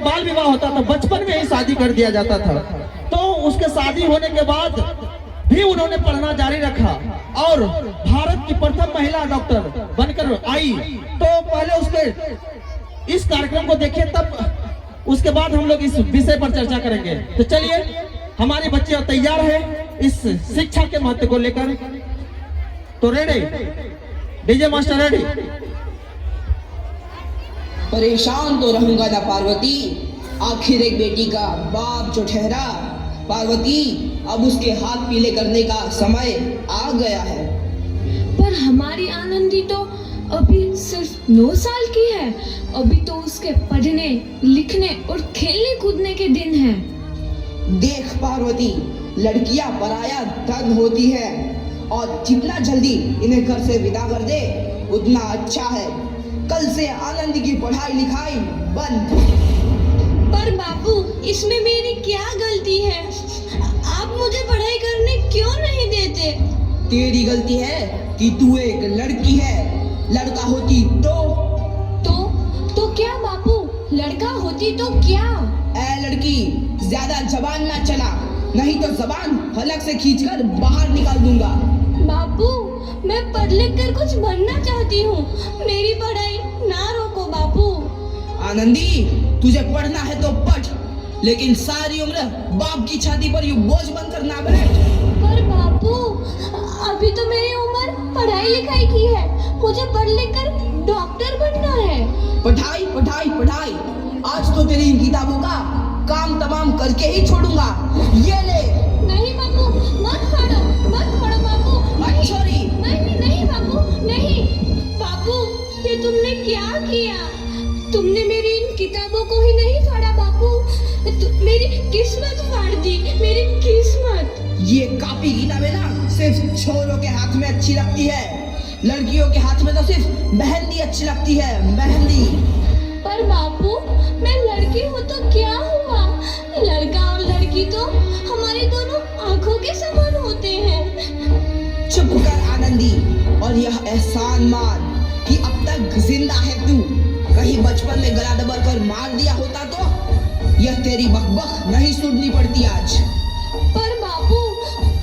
बाल विवाह होता था, बचपन में ही शादी कर दिया जाता था। तो उसके शादी होने के बाद भी उन्होंने पढ़ना जारी रखा और भारत की प्रथम महिला डॉक्टर बनकर आई। तो पहले उसके इस कार्यक्रम को देखिए, तब उसके बाद हम लोग इस विषय पर चर्चा करेंगे। तो चलिए, हमारे बच्चे तैयार हैं इस शिक्षा के महत्व को लेकर। तो रेडी, डीजे मास्टर रेडी। परेशान तो रहूंगा ना पार्वती, आखिर एक बेटी का बाप जो ठहरा। पार्वती, अब उसके हाथ पीले करने का समय आ गया है। पर हमारी आनंदी तो अभी सिर्फ 9 साल की है। अभी तो उसके पढ़ने, लिखने और खेलने कूदने के दिन हैं। देख पार्वती, लड़कियां पराया धन होती है और जितना जल्दी इन्हें घर से विदा कर दे उतना अच्छा है। कल से आनंद की पढ़ाई लिखाई बंद। पर बापू, इसमें मेरी क्या गलती है? आप मुझे पढ़ाई करने क्यों नहीं देते? तेरी गलती है कि तू एक लड़की है। लड़का होती तो क्या बापू? लड़का होती तो क्या? ए लड़की, ज्यादा जबान ना चला, नहीं तो जबान हलक से खींचकर बाहर निकाल दूंगा। बापू, मैं पढ़ लिख कर कुछ बनना चाहती हूँ। मेरी पढ़ाई ना रोको बापू। आनंदी, तुझे पढ़ना है तो पढ़, लेकिन सारी उम्र बाप की छाती पर यूं बोझ बनकर ना बैठ। पर बापू, अभी तो मेरी उम्र पढ़ाई लिखाई की है। मुझे पढ़ लिख कर डॉक्टर बनना है। पढ़ाई पढ़ाई पढ़ाई, आज तो तेरी इन किताबों का काम तमाम करके ही छोड़ूंगा। ये ले। नहीं बापू, मत फाड़ो बापू। मत छोड़ी। नहीं बापू, नहीं। बापू, ये तुमने क्या किया? तुमने मेरी इन किताबों को ही नहीं फाड़ा बापू, मेरी किस्मत फाड़ दी, मेरी किस्मत। ये कापी किताबें ना सिर्फ छोरों के हाथ में अच्छी लगती है, लड़कियों के हाथ में तो सिर्फ मेहंदी अच्छी लगती है, मेहंदी। पर बापू, मैं लड़की हूँ तो क्या हुआ? लड़का और लड़की तो हमारे दोनों आंखों के समान होते हैं। चुप कर आनंदी, और यह एहसान मान कि अब तक जिंदा है तू। कहीं बचपन में गला दबा कर मार दिया होता तो यह तेरी बकबक नहीं सुननी पड़ती आज। पर बापू,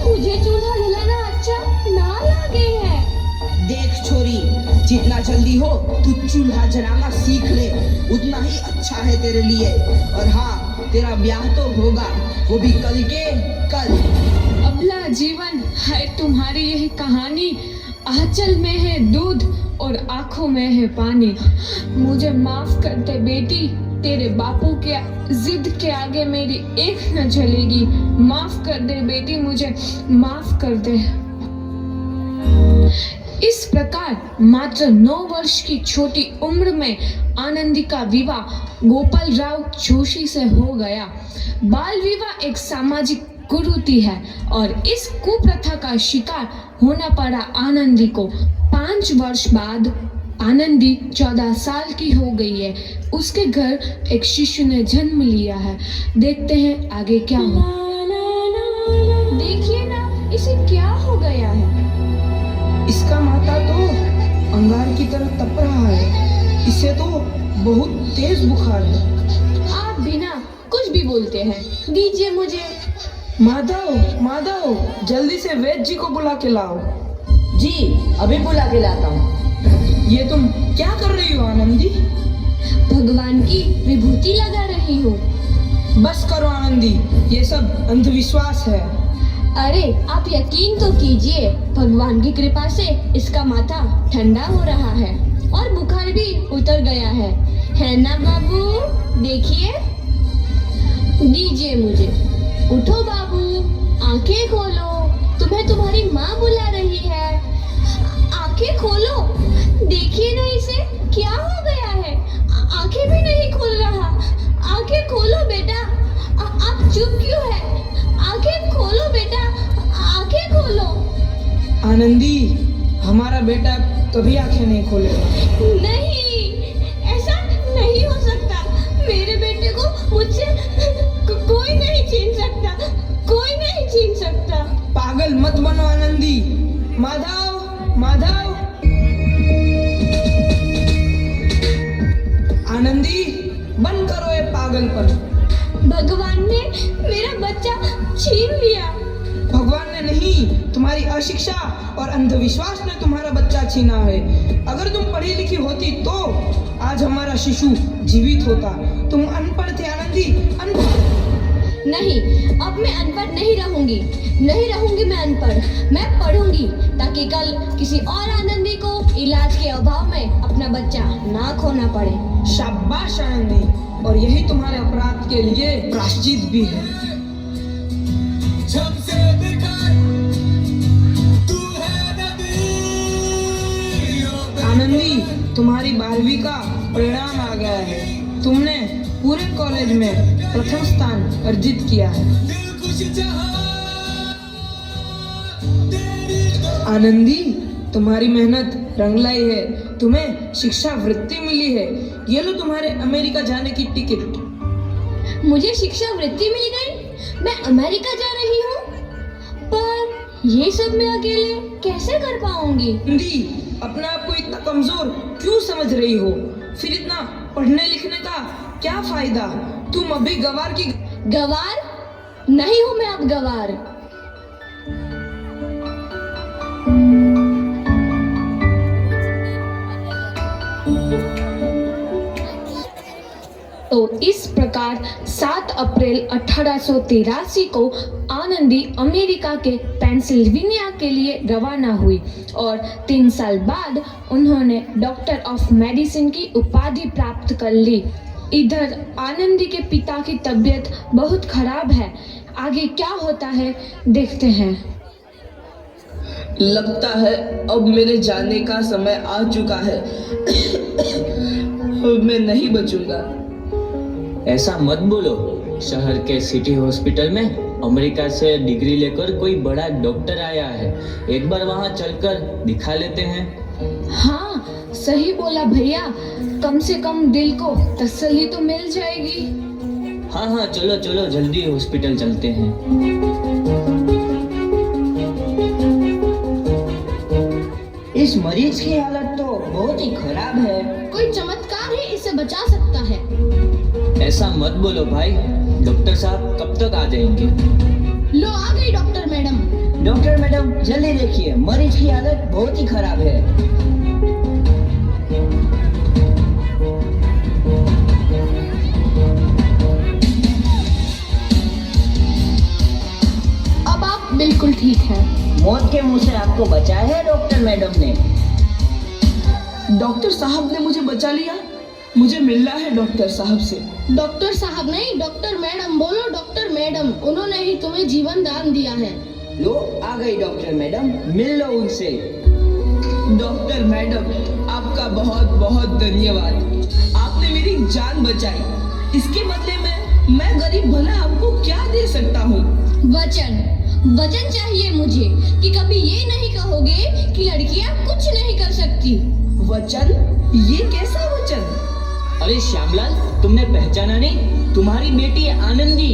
मुझे चूल्हा जलाना अच्छा ना लगे है। देख छोरी, जितना जल्दी हो तू चूल्हा जलाना सीख ले, उतना ही अच्छा है तेरे लिए। और हाँ, तेरा ब्याह तो होगा, वो भी कल के कल। अबला जीवन है तुम्हारी यही कहानी। आंचल में है दूध और आंखों में है पानी। मुझे माफ कर दे बेटी, तेरे बापू के जिद के आगे मेरी एक न चलेगी। माफ कर दे बेटी, मुझे माफ कर दे। इस प्रकार मात्र 9 वर्ष की छोटी उम्र में आनंदी का विवाह गोपाल राव जोशी से हो गया। बाल विवाह एक सामाजिक कुरीति है और इस कुप्रथा का शिकार होना पड़ा आनंदी को। 5 वर्ष बाद आनंदी 14 साल की हो गई है। उसके घर एक शिशु ने जन्म लिया है। देखते हैं आगे क्या हो। देखिए ना, इसे क्या हो गया है? इसका माथा तो अंगार की तरह तप रहा है। इसे तो बहुत तेज बुखार है। आप बिना कुछ भी बोलते हैं, दीजिए मुझे। माधव, जल्दी से वैद्य जी को बुला के लाओ। जी, अभी बुला के लाता हूँ। ये तुम क्या कर रही हो आनंदी? भगवान की विभूति लगा रही हूँ। बस करो आनंदी, ये सब अंधविश्वास है। अरे आप यकीन तो कीजिए, भगवान की कृपा से इसका माथा ठंडा हो रहा है और बुखार भी उतर गया है ना बाबू? देखिए, दीजिए मुझे। उठो बाबू, आंखें खोलो, तुम्हें तुम्हारी माँ बुला रही है। आंखें खोलो, देखिए ना इसे क्या हो गया है। आंखें भी नहीं खोल रहा। आंखें खोलो बेटा। आप चुप क्यों है? आंखें खोलो बेटा, आंखें खोलो। आनंदी, हमारा बेटा कभी आंखें नहीं खोलेगा। नहीं, ऐसा नहीं हो सकता। मेरे बेटे को मुझसे कोई नहीं छीन सकता, कोई नहीं छीन सकता। पागल मत बनो आनंदी। माधव, आनंदी, बंद करो ये पागल पागलपन। भगवान ने मेरा बच्चा छीन लिया। भगवान ने नहीं, तुम्हारी अशिक्षा और अंधविश्वास ने तुम्हारा बच्चा छीना है। अगर तुम पढ़ी लिखी होती तो आज हमारा शिशु जीवित होता। तुम अनपढ़ थे आनंदी, अनपढ़। नहीं, अब मैं अनपढ़ नहीं रहूंगी। नहीं रहूंगी मैं अनपढ़। मैं पढ़ूंगी ताकि कल किसी और आनंदी को इलाज के अभाव में अपना बच्चा ना खोना पड़े। शाबाश आनंदी, और यही तुम्हारे अपराध के लिए प्रायश्चित भी है। आनंदी, तुम्हारी 12वीं का परिणाम आ गया है। तुमने पूरे कॉलेज में प्रथम स्थान अर्जित किया है। आनंदी, तुम्हारी मेहनत रंग लाई है। तुम्हें शिक्षा वृत्ति मिली है। ये लो तुम्हारे अमेरिका जाने की टिकट। मुझे शिक्षा वृत्ति मिल गई। मैं अमेरिका जा रही हूँ। पर ये सब मैं अकेले कैसे कर पाऊंगी? आनंदी, अपने आप को इतना कमजोर क्यों समझ रही हो? फिर इतना पढ़ने लिखने का क्या फायदा? तुम अभी गवार की गवार नहीं हूँ मैं अब गवार। तो इस प्रकार 7 अप्रैल 1883 को आनंदी अमेरिका के पेंसिल्वेनिया के लिए रवाना हुई और 3 साल बाद उन्होंने डॉक्टर ऑफ मेडिसिन की उपाधि प्राप्त कर ली। इधर आनंदी के पिता की तबीयत बहुत खराब है। आगे क्या होता है देखते हैं। लगता है अब मेरे जाने का समय आ चुका है। मैं नहीं बचूंगा। ऐसा मत बोलो। शहर के सिटी हॉस्पिटल में अमेरिका से डिग्री लेकर कोई बड़ा डॉक्टर आया है। एक बार वहां चलकर दिखा लेते हैं। हाँ, सही बोला भैया। कम से कम दिल को तसल्ली तो मिल जाएगी। हाँ, चलो चलो जल्दी हॉस्पिटल चलते हैं। इस मरीज की हालत तो बहुत ही खराब है। कोई चमत्कार ही इसे बचा सकता है। ऐसा मत बोलो भाई। डॉक्टर साहब कब तक आ जाएंगे? लो आ गई डॉक्टर मैडम। डॉक्टर मैडम जल्दी देखिए, मरीज की हालत बहुत ही खराब है। अब आप बिल्कुल ठीक हैं। मौत के मुंह से आपको बचाया है डॉक्टर मैडम ने। डॉक्टर साहब ने मुझे बचा लिया। मुझे मिलना है डॉक्टर साहब से। डॉक्टर साहब नहीं, डॉक्टर मैडम बोलो। डॉक्टर मैडम, उन्होंने ही तुम्हें जीवन दान दिया है। लो आ गई डॉक्टर मैडम, मिल लो उनसे। डॉक्टर मैडम, आपका बहुत बहुत धन्यवाद। आपने मेरी जान बचाई। इसके बदले में मैं गरीब भला आपको क्या दे सकता हूँ? वचन चाहिए मुझे कि कभी ये नहीं कहोगे कि लड़कियां कुछ नहीं कर सकती। वचन? ये कैसा वचन? अरे श्यामलाल, तुमने पहचाना नहीं? तुम्हारी बेटी आनंदी।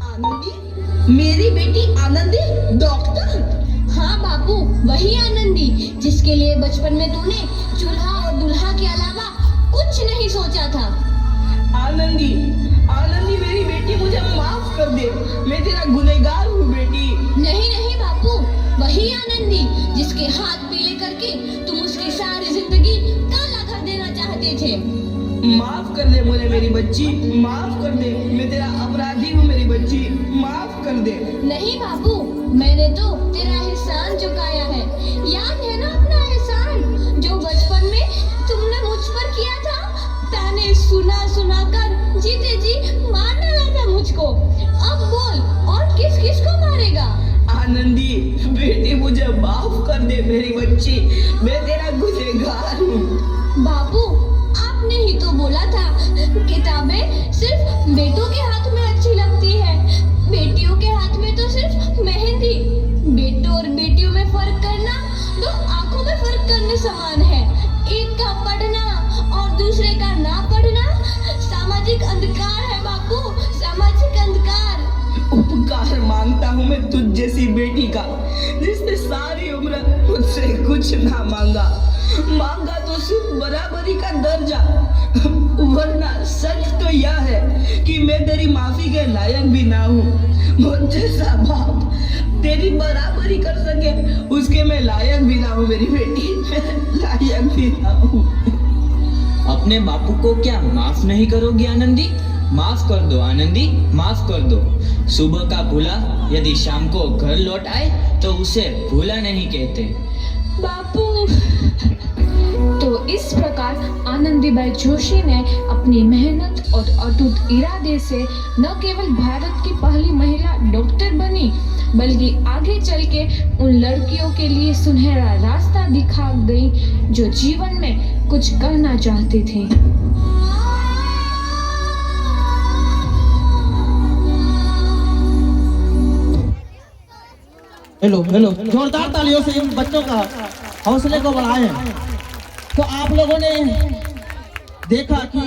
आनंदी? मेरी बेटी आनंदी? डॉक्टर? हाँ बापू, वही आनंदी जिसके लिए बचपन में तूने चूल्हा और दुल्हा के अलावा कुछ नहीं सोचा था। आनंदी, आनंदी मेरी बेटी, मुझे माफ कर दे। मैं तेरा गुनहगार हूँ बेटी। नहीं बापू, वही आनंदी जिसके हाथ पीले करके तुम उसकी सारी जिंदगी काला कर देना चाहते थे। माफ कर दे मुझे मेरी बच्ची, माफ कर दे। मैं तेरा अपराधी हूँ मेरी बच्ची, माफ कर दे। नहीं बापू, मैंने तो तेरा एहसान चुकाया है। याद है ना अपना एहसान जो बचपन में तुमने मुझ पर किया था? ताने सुना कर जीते जी मार डाला था मुझको। अब बोल, और किस को मारेगा? आनंदी बेटी, मुझे माफ कर दे मेरी बच्ची। मैं तेरा गुनहगार हूँ। बापू, आपने ही तो बोला था किताबें सिर्फ बेटों के हाथ में अच्छी लगती है, बेटियों के हाथ में तो सिर्फ मेहंदी। बेटों और बेटियों में फर्क करना तो आंखों में फर्क करने समान है। एक का पढ़ना और दूसरे का ना पढ़ना सामाजिक अंधकार है बापू, सामाजिक अंधकार। उपकार मांगता हूँ मैं तुझ जैसी बेटी का, जिसने सारी उम्र मुझसे कुछ ना मांगा तो सिर्फ बराबरी का दर्जा। वरना सच तो यह है कि मैं तेरी माफी के लायक भी ना हूँ। मुझ जैसा बाप तेरी बराबरी कर सके उसके मैं लायक भी ना हूँ मेरी बेटी, मैं लायक भी ना हूँ। अपने बापू को क्या माफ नहीं करोगी आनंदी? माफ कर दो आनंदी, माफ कर दो। सुबह का भूला यदि शाम को घर लौट आए तो उसे भूला नहीं कहते। बापू। तो इस प्रकार आनंदीबाई जोशी ने अपनी मेहनत और अटूट इरादे से न केवल भारत की पहली महिला डॉक्टर बनी, बल्कि आगे चल के उन लड़कियों के लिए सुनहरा रास्ता दिखा गई जो जीवन में कुछ करना चाहती थी। हेलो हेलो, जोरदार तालियों से इन बच्चों का हौसले को बढ़ाएं। तो आप लोगों ने देखा कि